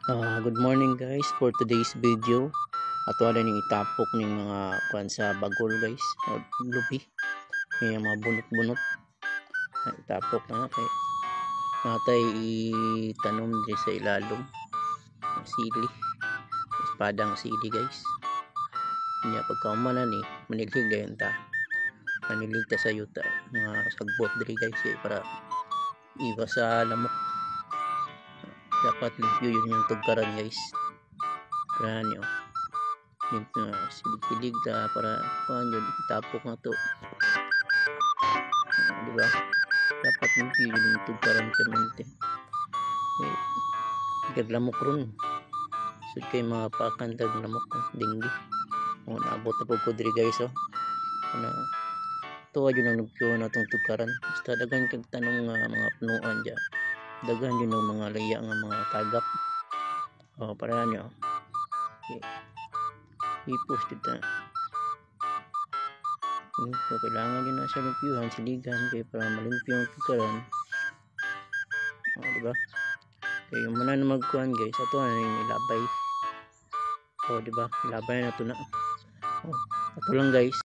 Good morning guys, for today's video ato na ning itapok ning mga kuan sa bagol guys, lubi may mga bunot-bunot itapok na kay natay itanom din sa ilalom sili, espadang sili guys. Nya pagkaumanan ni manilig gayon ta, manilig ta sa yuta mga sagbot diri guys para iwas sa lamok. Dapat limpyo yun yung tugkaran guys, kaya nyo limpyo na silig-silig ta para kuhan yun itapok na to, diba? Dapat limpyo yun yung tugkaran permanente gaglamok ron so kay mga pakantag lamok dinggi o naabot na po ko diri guys. Na tuwa yun ang limpyo na itong tugkaran, basta dagan kag tanong mga punuan dyan, daghan yun ng mga laya nga mga tagap para nyo i-post yun ta. So kailangan yun na sa limpyuhan, siligan kaya para malimpyo ang tugkaran, diba? Kaya yung mana na magkuhan guys, ato na yung ilabay, diba? Ilabay na ito na ato lang guys.